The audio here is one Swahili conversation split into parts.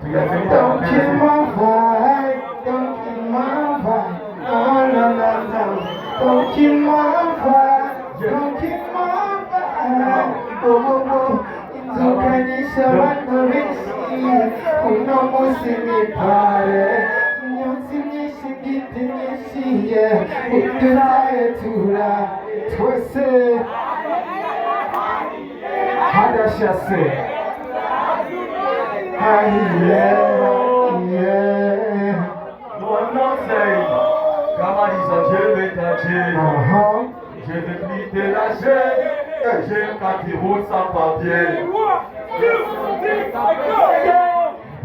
Don't kill my vibe, don't kill my vibe. No, no, no, no. Don't kill my vibe, don't kill my vibe. Oh, oh, oh. Inzoganisha abantu benshi, uno munsi ni pare. Imyotsi myinshi, igiti myinshi, yeah. Utuzayetura twese. Hadashase. Mon nom c'est Kamarisa, je vais t'acheter. Je vais plus te lâcher. J'ai 4 roues sans papier.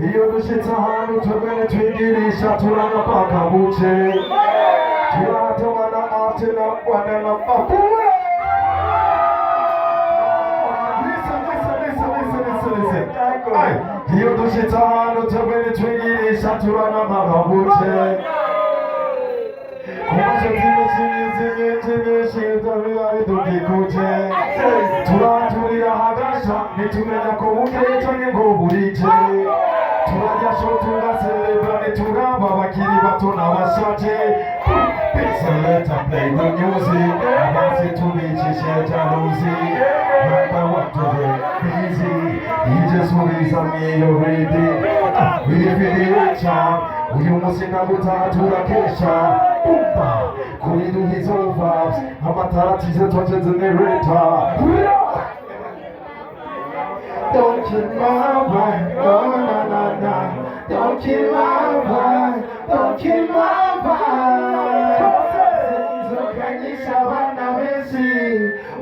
Iyo dushitse ahantu tubene twigirisha turanapaka buce turatomana ate na kwana na papura. Listen. Iyo dushitse ahantu tubene twigirisha turanapaka buce kumaze zimwe dukikuje turaturira hagasha nitumenya ko bukeye canke ngo burije turarya sho turaselebra nitugamba abakiri bato n'abashaje Let's play the music abanzi tubicishe jalousi Rapa watu busy DJ subiza miyo ready Wilividiwecha uyu musi nagutaha turakesha Bumba kuriduhiza vibes amatara tize twache generator Don't kill my vibe, no, no, no, no. Don't kill my vibe, don't kill my vibe. Inzoganisha abana benshi,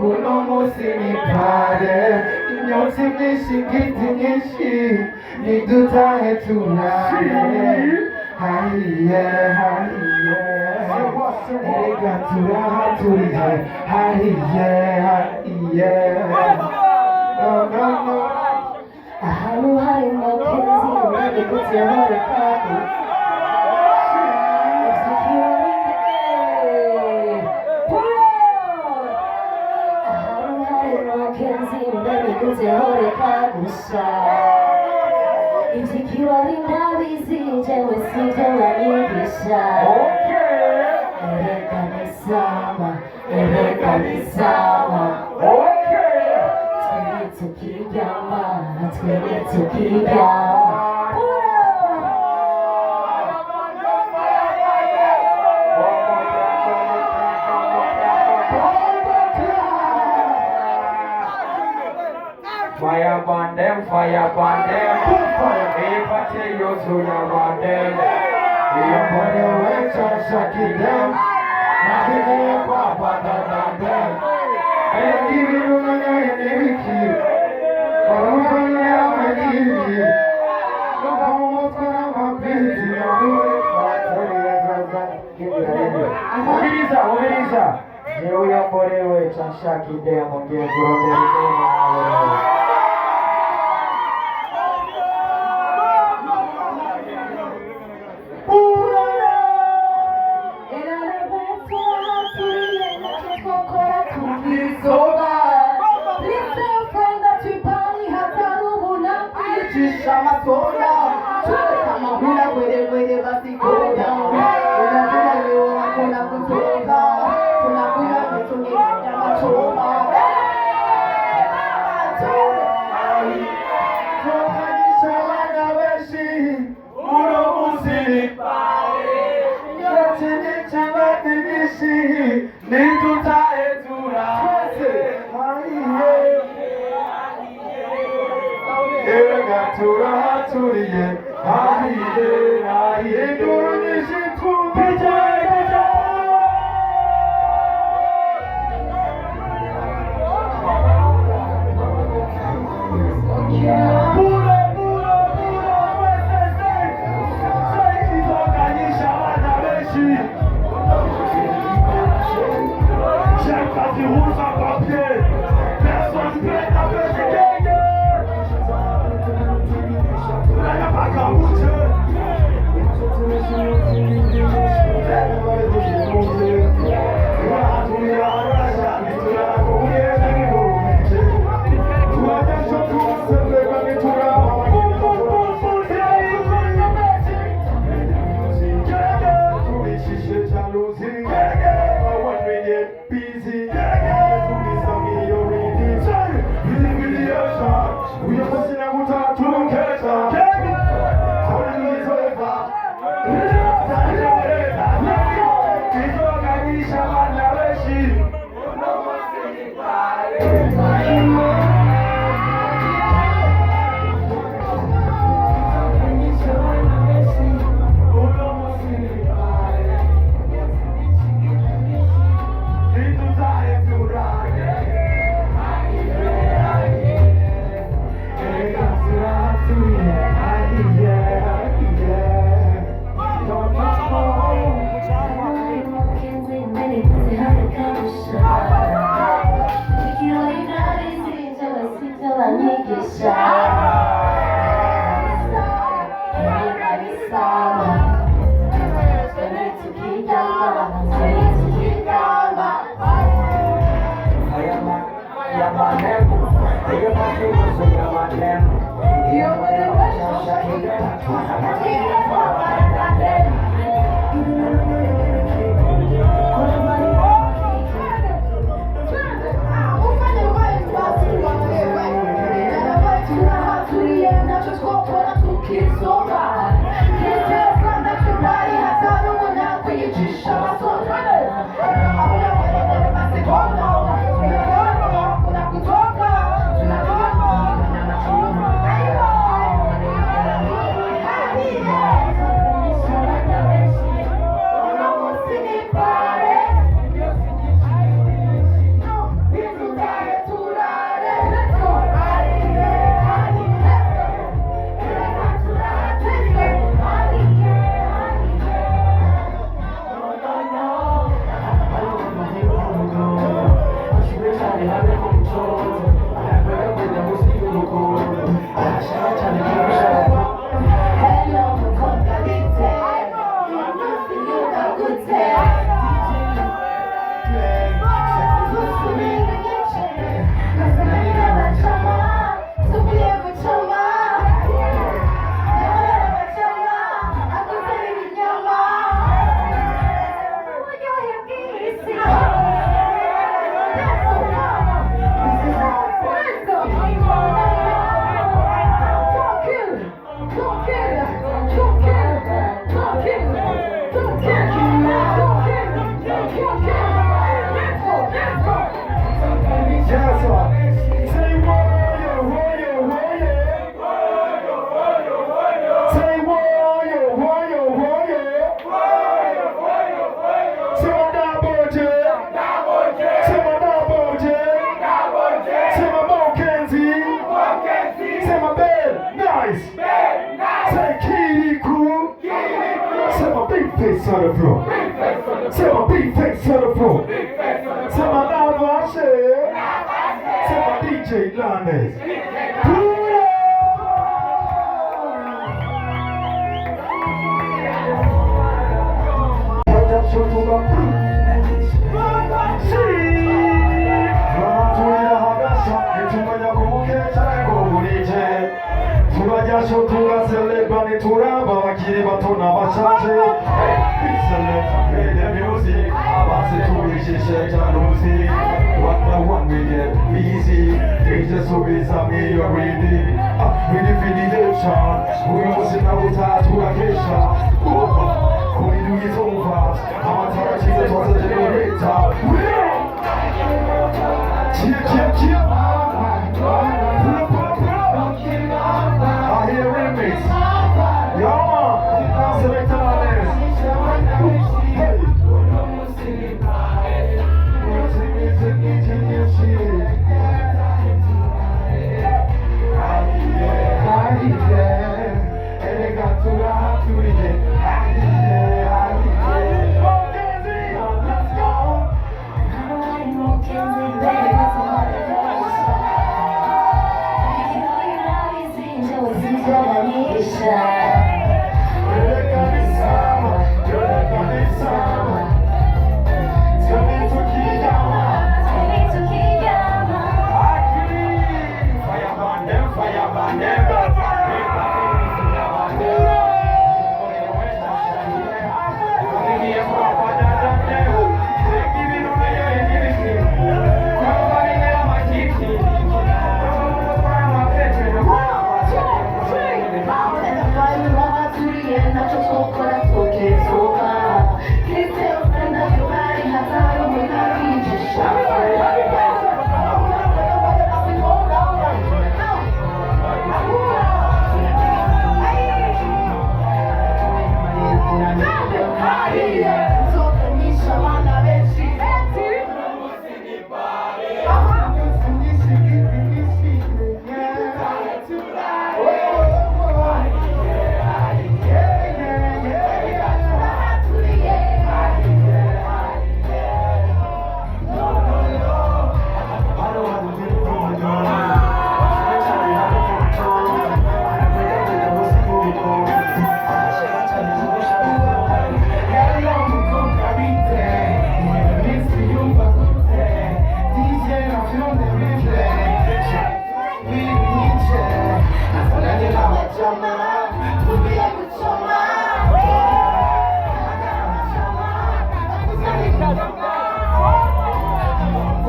uno munsi ni pare. Imyotsi myinshi, igiti nyinshi, nidutahe turare. Haiye, erega turahaturiye. Haiye. No. ahantu hari mapenzi nani kutihore kaku ahantu hari mapenzi nani kutihore kakusha ikiwa linabizi jewe sije wanyigisha ereka ni sawa tukijama twende tukijama Fire burn them, ipate yosu ya burn them. Iyambone wecha shaki them, nakike kwa patata them. Ekibiru na enewiki, orufanya ya majini. Lukumukuna mapenzi ya ule. Ubiriza. Jewe yambone wecha shaki them, onge kuronderi them. On the floor. Say my big face on the floor. Say my Nava share. Say my DJ Landes. Turajasho tugaselebani turaba bakiri bato n'abashaje the music abase tubishishe jaluzi what the one we get easy it's just so it's a me you're ready with the filiation we must know that to a kesha we do it over I'm a touch it was a generator cheer I hear remix. Yo man, select all this. Hey. Woo! nyama tugiye gucoma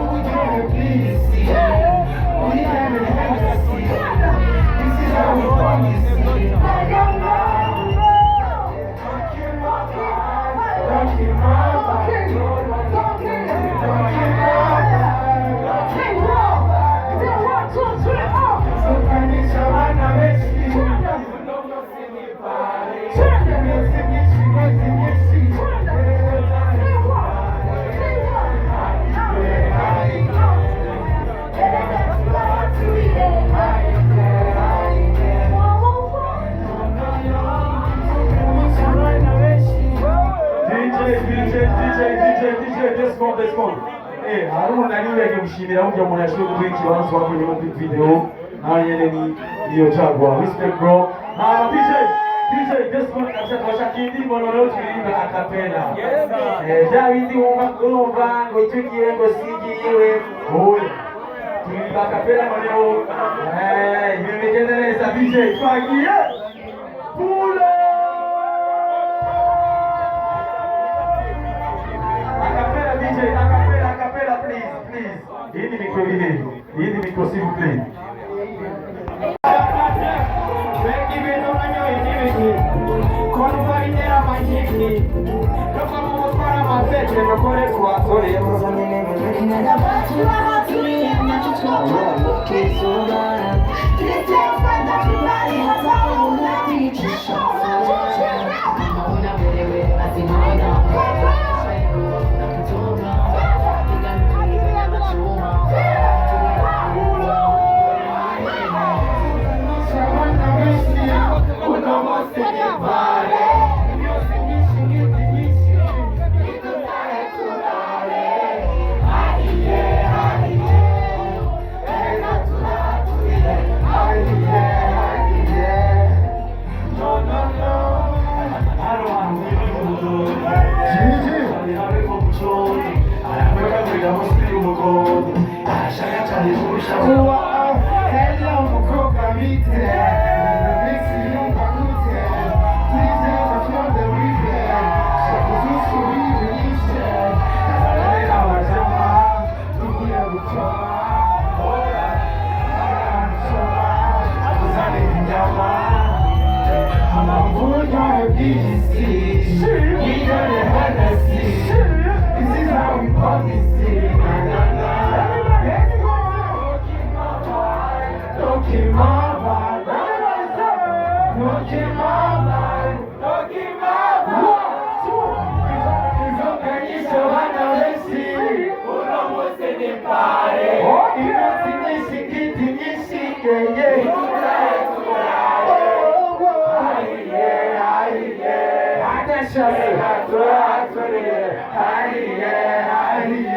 uburyohe bw'isi uri hano hagati this is how we promise Let's go. Hey, haruna niwe kushimira uje umuntu yashoboye kuduha ikibanza wakoze muri video nanyene ni iyo chagwa respect bro DJ this one kabisa kindi monoro tulimba akapela ja bindi urumva ngo itugiye ngo sigiwe oye tulimba akapela monero bimegenda neza DJ twagiye pula acapella, please. Hii ni micro s'il vous plaît. Hey,